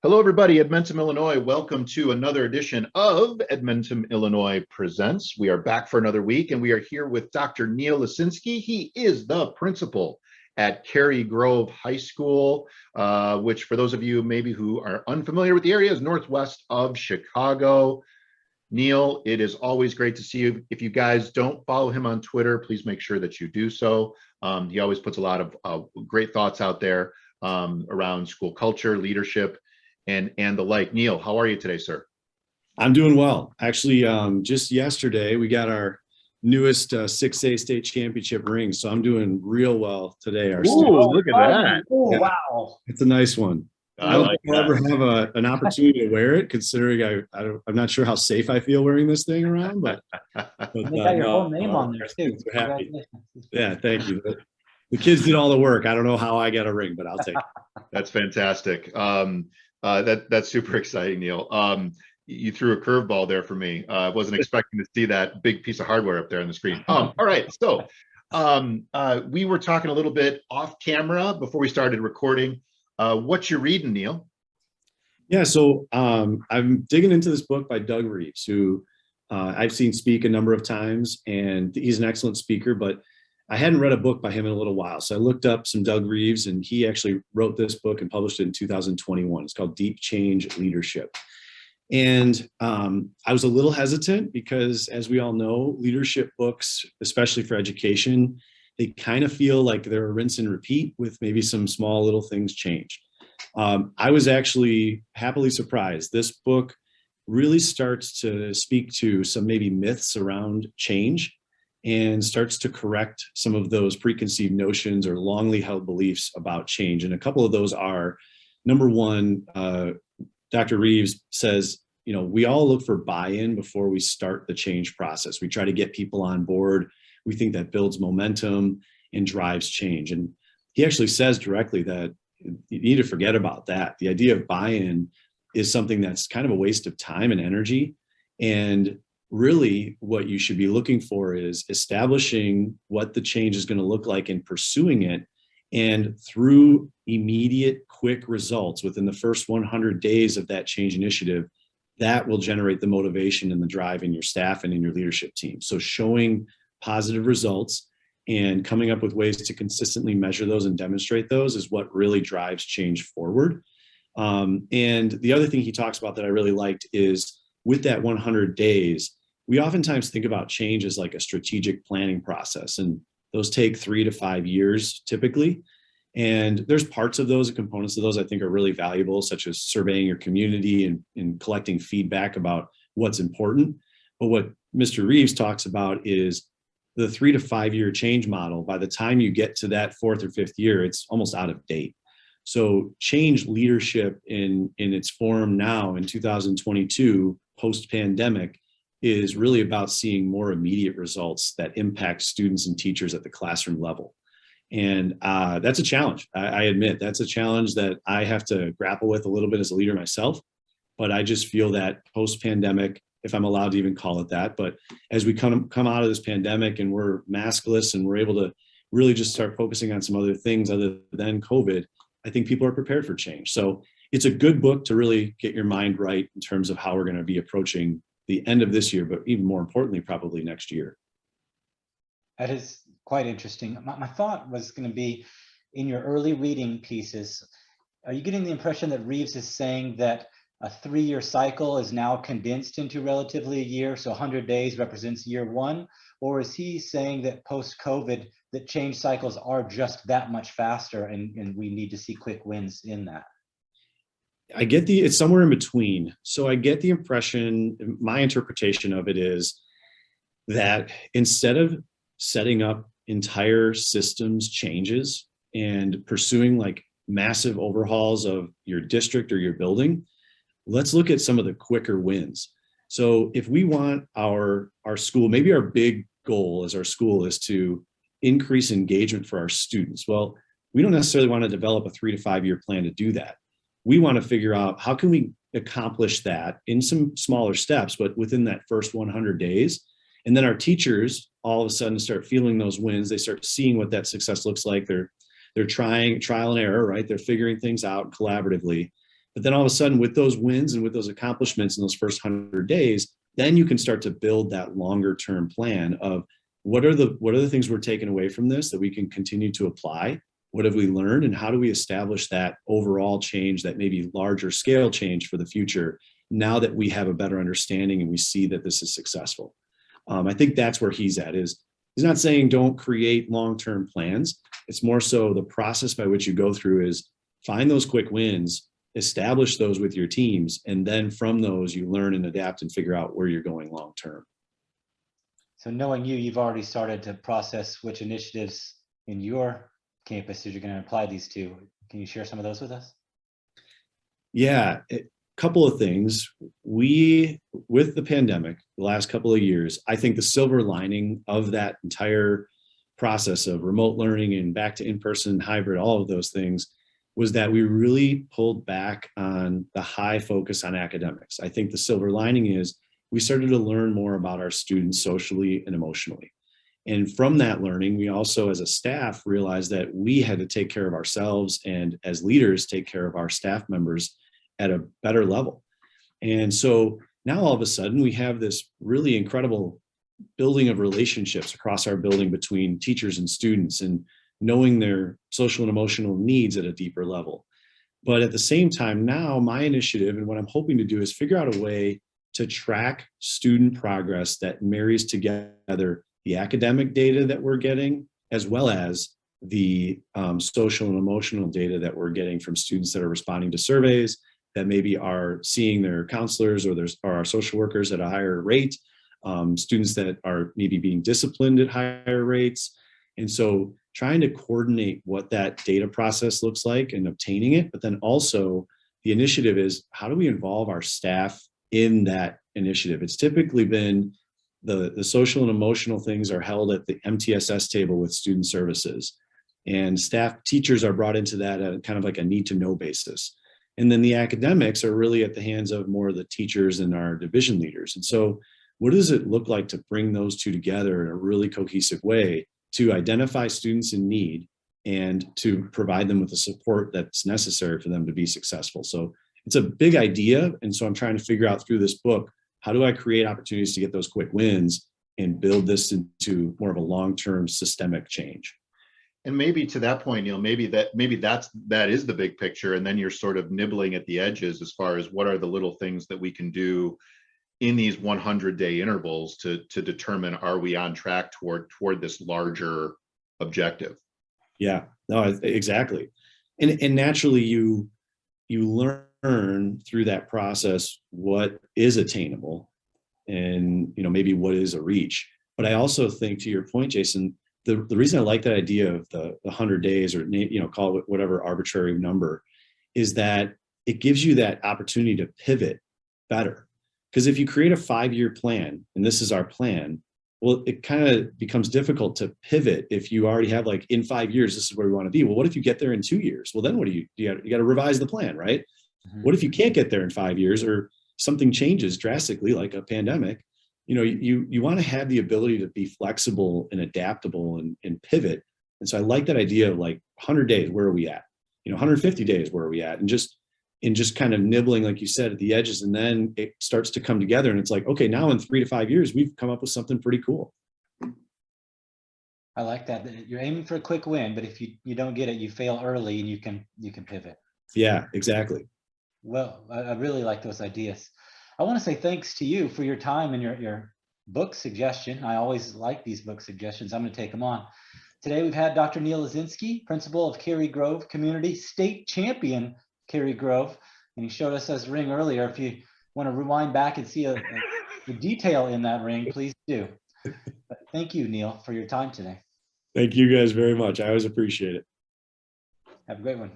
Hello, everybody. Edmentum, Illinois. Welcome to another edition of Edmentum, Illinois Presents. We are back for another week, and we are here with Dr. Neil Lesinski. He is the principal at Cary Grove High School, which for those of you maybe who are unfamiliar with the area is northwest of Chicago. Neil, it is always great to see you. If you guys don't follow him on Twitter, please make sure that you do so. He always puts a lot of great thoughts out there around school culture, leadership, and the like. Neil, how are you today, sir? I'm doing well. Actually, just yesterday, we got our newest 6A state championship ring. So I'm doing real well today. Look at that. Oh, Yeah, wow. it's a nice one. I don't like think I'll ever have an opportunity to wear it, considering I'm not sure how safe I feel wearing this thing around, but They got your whole name on there too. Happy. Yeah, thank you. The kids did all the work. I don't know how I got a ring, but I'll take it. That's fantastic. That's super exciting, Neil. You threw a curveball there for me. I wasn't expecting to see that big piece of hardware up there on the screen. All right, so we were talking a little bit off camera before we started recording. What you reading, Neil? Yeah, so I'm digging into this book by Doug Reeves, who I've seen speak a number of times, and he's an excellent speaker, but I hadn't read a book by him in a little while. So I looked up some Doug Reeves, and he actually wrote this book and published it in 2021. It's called Deep Change Leadership. And I was a little hesitant because, as we all know, leadership books, especially for education, they kind of feel like they're a rinse and repeat with maybe some small little things changed. I was actually happily surprised. This book really starts to speak to some maybe myths around change and starts to correct some of those preconceived notions or longly held beliefs about change. And a couple of those are, number one, Dr. Reeves says, we all look for buy-in before we start the change process. We try to get people on board. We think that builds momentum and drives change. And he actually says directly that you need to forget about that. The idea of buy-in is something that's kind of a waste of time and energy. And really what you should be looking for is establishing what the change is going to look like and pursuing it. And through immediate, quick results within the first 100 days of that change initiative, that will generate the motivation and the drive in your staff and in your leadership team. So showing positive results and coming up with ways to consistently measure those and demonstrate those is what really drives change forward. And the other thing he talks about that I really liked is with that 100 days, we oftentimes think about change as like a strategic planning process, and those take 3 to 5 years typically. And there's parts of those and components of those I think are really valuable, such as surveying your community and collecting feedback about what's important. But what Mr. Reeves talks about is the 3 to 5 year change model. By the time you get to that 4th or 5th year, it's almost out of date. So change leadership in its form now in 2022, post-pandemic, is really about seeing more immediate results that impact students and teachers at the classroom level. And that's a challenge. I admit that's a challenge that I have to grapple with a little bit as a leader myself. But I just feel that post-pandemic, if I'm allowed to even call it that, but as we come out of this pandemic and we're maskless and we're able to really just start focusing on some other things other than COVID, I think people are prepared for change. So it's a good book to really get your mind right in terms of how we're going to be approaching the end of this year, but even more importantly, probably next year. That is quite interesting. My thought was going to be, in your early reading pieces, are you getting the impression that Reeves is saying that a 3-year cycle is now condensed into relatively a year, so 100 days represents year 1? Or is he saying that post-COVID, that change cycles are just that much faster and we need to see quick wins in that? It's somewhere in between. So I get the impression, my interpretation of it is that instead of setting up entire systems changes and pursuing like massive overhauls of your district or your building, let's look at some of the quicker wins. So if we want our school, maybe our big goal as our school is to increase engagement for our students. Well, we don't necessarily want to develop a 3 to 5 year plan to do that. We want to figure out how can we accomplish that in some smaller steps, but within that first 100 days. And then our teachers all of a sudden start feeling those wins. They start seeing what that success looks like. They're trying trial and error, right? They're figuring things out collaboratively. But then all of a sudden, with those wins and with those accomplishments in those first 100 days, then you can start to build that longer term plan of what are the things we're taking away from this that we can continue to apply? What have we learned, and how do we establish that overall change, that maybe larger scale change for the future, now that we have a better understanding and we see that this is successful? I think that's where he's at. Is he's not saying don't create long-term plans. It's more so the process by which you go through is find those quick wins, establish those with your teams, and then from those you learn and adapt and figure out where you're going long term. So knowing you, you've already started to process which initiatives in your campuses you're going to apply these to. Can you share some of those with us? Yeah, a couple of things. With the pandemic, the last couple of years, I think the silver lining of that entire process of remote learning and back to in-person, hybrid, all of those things, was that we really pulled back on the high focus on academics. I think the silver lining is we started to learn more about our students socially and emotionally. And from that learning, we also as a staff realized that we had to take care of ourselves, and as leaders take care of our staff members at a better level. And so now all of a sudden we have this really incredible building of relationships across our building between teachers and students, and knowing their social and emotional needs at a deeper level. But at the same time, now my initiative and what I'm hoping to do is figure out a way to track student progress that marries together the academic data that we're getting, as well as the social and emotional data that we're getting from students that are responding to surveys, that maybe are seeing their counselors or our social workers at a higher rate, students that are maybe being disciplined at higher rates. And so trying to coordinate what that data process looks like and obtaining it, but then also the initiative is how do we involve our staff in that initiative? It's typically been the social and emotional things are held at the MTSS table with student services, and staff teachers are brought into that at kind of like a need to know basis. And then the academics are really at the hands of more of the teachers and our division leaders. And so what does it look like to bring those two together in a really cohesive way to identify students in need and to provide them with the support that's necessary for them to be successful? So it's a big idea. And so I'm trying to figure out through this book, how do I create opportunities to get those quick wins and build this into more of a long-term systemic change? And maybe to that point, Neil, maybe that is the big picture. And then you're sort of nibbling at the edges as far as what are the little things that we can do in these 100-day intervals to determine, are we on track toward this larger objective? Yeah, no, exactly. And naturally you learn through that process what is attainable and maybe what is a reach. But I also think, to your point, Jason, the reason I like that idea of the 100 days, or call it whatever arbitrary number, is that it gives you that opportunity to pivot better. Because if you create a 5-year plan, and this is our plan, well, it kind of becomes difficult to pivot if you already have, like, in 5 years, this is where we want to be. Well, what if you get there in 2 years? Well, then what do you got to revise the plan, right? Mm-hmm. What if you can't get there in 5 years, or something changes drastically, like a pandemic? You want to have the ability to be flexible and adaptable and pivot. And so I like that idea of, like, 100 days, where are we at? 150 days, where are we at? And just kind of nibbling, like you said, at the edges, and then it starts to come together, and it's like, okay, now in 3 to 5 years, we've come up with something pretty cool. I like that. You're aiming for a quick win, but if you don't get it, you fail early, and you can pivot. Yeah, exactly. Well, I really like those ideas. I want to say thanks to you for your time and your book suggestion. I always like these book suggestions. I'm going to take them on. Today we've had Dr. Neil Lesinski, principal of Cary Grove Community, state champion Cary Grove, and he showed us his ring earlier. If you want to rewind back and see the detail in that ring, please do. But thank you, Neil, for your time today. Thank you guys very much. I always appreciate it. Have a great one.